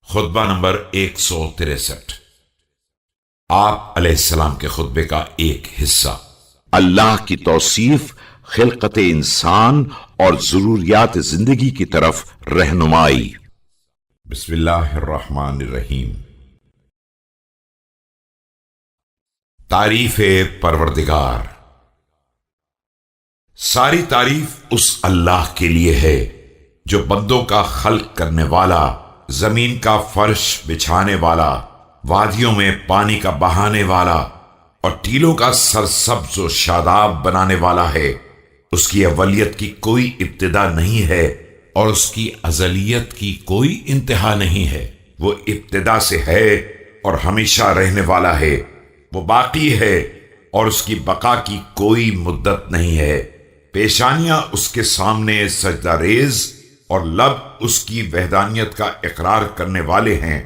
خطبہ نمبر 163 آپ علیہ السلام کے خطبے کا ایک حصہ۔ اللہ کی توصیف، خلقت انسان اور ضروریات زندگی کی طرف رہنمائی۔ بسم اللہ الرحمن الرحیم۔ تعریف پروردگار۔ ساری تعریف اس اللہ کے لیے ہے جو بندوں کا خلق کرنے والا، زمین کا فرش بچھانے والا، وادیوں میں پانی کا بہانے والا اور ٹیلوں کا سرسبز و شاداب بنانے والا ہے۔ اس کی اولیت کی کوئی ابتدا نہیں ہے اور اس کی ازلیت کی کوئی انتہا نہیں ہے۔ وہ ابتدا سے ہے اور ہمیشہ رہنے والا ہے۔ وہ باقی ہے اور اس کی بقا کی کوئی مدت نہیں ہے۔ پیشانیاں اس کے سامنے سجدہ ریز اور لب اس کی وحدانیت کا اقرار کرنے والے ہیں۔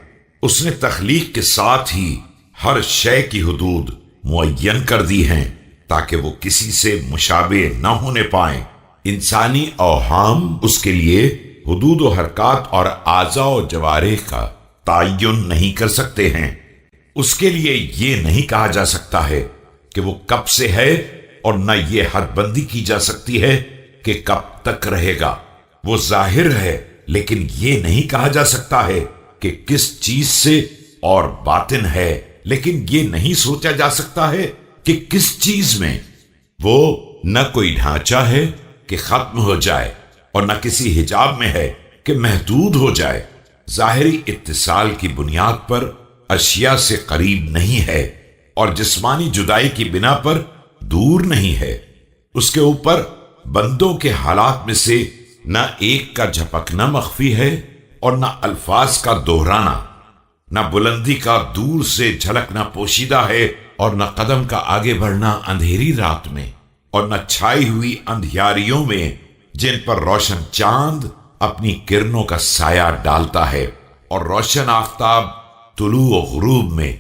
اس نے تخلیق کے ساتھ ہی ہر شے کی حدود معین کر دی ہیں تاکہ وہ کسی سے مشابہ نہ ہونے پائیں۔ انسانی اوہام اس کے لیے حدود و حرکات اور اعضاء و جوارح کا تعین نہیں کر سکتے ہیں۔ اس کے لیے یہ نہیں کہا جا سکتا ہے کہ وہ کب سے ہے اور نہ یہ حد بندی کی جا سکتی ہے کہ کب تک رہے گا۔ وہ ظاہر ہے لیکن یہ نہیں کہا جا سکتا ہے کہ کس چیز سے، اور باطن ہے لیکن یہ نہیں سوچا جا سکتا ہے کہ کس چیز میں۔ وہ نہ کوئی ڈھانچہ ہے کہ ختم ہو جائے اور نہ کسی حجاب میں ہے کہ محدود ہو جائے۔ ظاہری اتصال کی بنیاد پر اشیاء سے قریب نہیں ہے اور جسمانی جدائی کی بنا پر دور نہیں ہے۔ اس کے اوپر بندوں کے حالات میں سے نہ ایک کا جھپکنا مخفی ہے اور نہ الفاظ کا دہرانا، نہ بلندی کا دور سے جھلکنا پوشیدہ ہے اور نہ قدم کا آگے بڑھنا اندھیری رات میں اور نہ چھائی ہوئی اندھیاریوں میں جن پر روشن چاند اپنی کرنوں کا سایہ ڈالتا ہے، اور روشن آفتاب طلوع و غروب میں،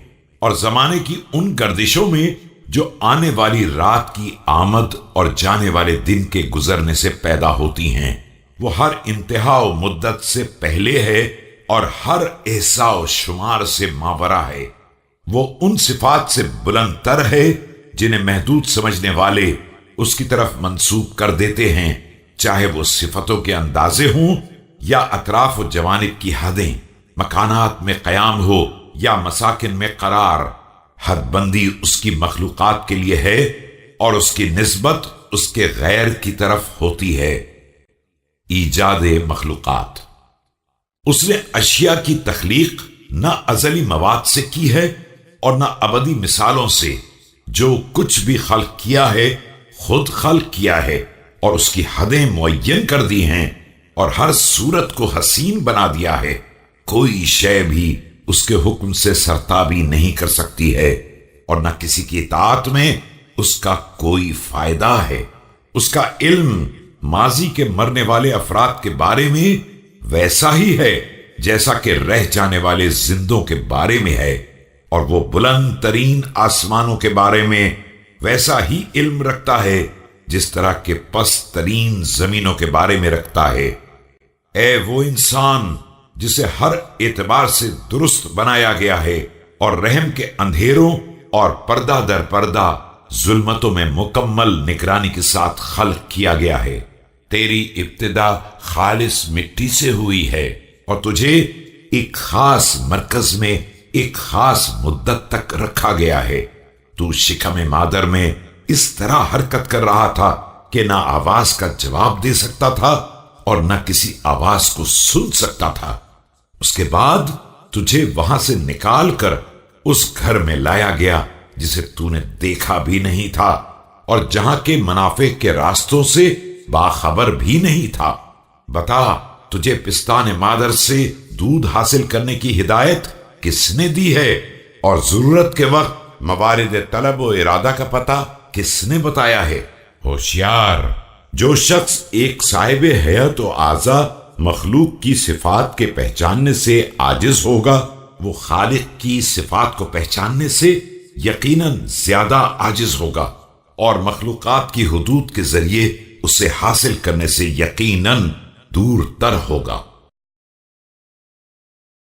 اور زمانے کی ان گردشوں میں جو آنے والی رات کی آمد اور جانے والے دن کے گزرنے سے پیدا ہوتی ہیں۔ وہ ہر انتہا و مدت سے پہلے ہے اور ہر احصاء و شمار سے ماورا ہے۔ وہ ان صفات سے بلند تر ہے جنہیں محدود سمجھنے والے اس کی طرف منسوب کر دیتے ہیں، چاہے وہ صفتوں کے اندازے ہوں یا اطراف و جوانب کی حدیں، مکانات میں قیام ہو یا مساکن میں قرار۔ حد بندی اس کی مخلوقات کے لیے ہے اور اس کی نسبت اس کے غیر کی طرف ہوتی ہے۔ ایجاد مخلوقات۔ اس نے اشیاء کی تخلیق نہ ازلی مواد سے کی ہے اور نہ ابدی مثالوں سے۔ جو کچھ بھی خلق کیا ہے خود خلق کیا ہے اور اس کی حدیں معین کر دی ہیں اور ہر صورت کو حسین بنا دیا ہے۔ کوئی شے بھی اس کے حکم سے سرتابی نہیں کر سکتی ہے اور نہ کسی کی اطاعت میں اس کا کوئی فائدہ ہے۔ اس کا علم ماضی کے مرنے والے افراد کے بارے میں ویسا ہی ہے جیسا کہ رہ جانے والے زندوں کے بارے میں ہے، اور وہ بلند ترین آسمانوں کے بارے میں ویسا ہی علم رکھتا ہے جس طرح کہ پست ترین زمینوں کے بارے میں رکھتا ہے۔ اے وہ انسان جسے ہر اعتبار سے درست بنایا گیا ہے اور رحم کے اندھیروں اور پردہ در پردہ ظلمتوں میں مکمل نگرانی کے ساتھ خلق کیا گیا ہے۔ تیری ابتدا خالص مٹی سے ہوئی ہے اور تجھے ایک خاص مرکز میں ایک خاص مدت تک رکھا گیا ہے۔ تو شکم مادر میں اس طرح حرکت کر رہا تھا کہ نہ آواز کا جواب دے سکتا تھا اور نہ کسی آواز کو سن سکتا تھا۔ اس کے بعد تجھے وہاں سے نکال کر اس گھر میں لایا گیا جسے تو نے دیکھا بھی نہیں تھا اور جہاں کے منافع کے راستوں سے باخبر بھی نہیں تھا۔ بتا، تجھے پستان مادر سے دودھ حاصل کرنے کی ہدایت کس نے دی ہے، اور ضرورت کے وقت موارد طلب و ارادہ کا پتہ کس نے بتایا ہے؟ ہوشیار، جو شخص ایک صاحب حیات و اعضاء مخلوق کی صفات کے پہچاننے سے عاجز ہوگا، وہ خالق کی صفات کو پہچاننے سے یقیناً زیادہ عاجز ہوگا، اور مخلوقات کی حدود کے ذریعے اسے حاصل کرنے سے یقیناً دور تر ہوگا۔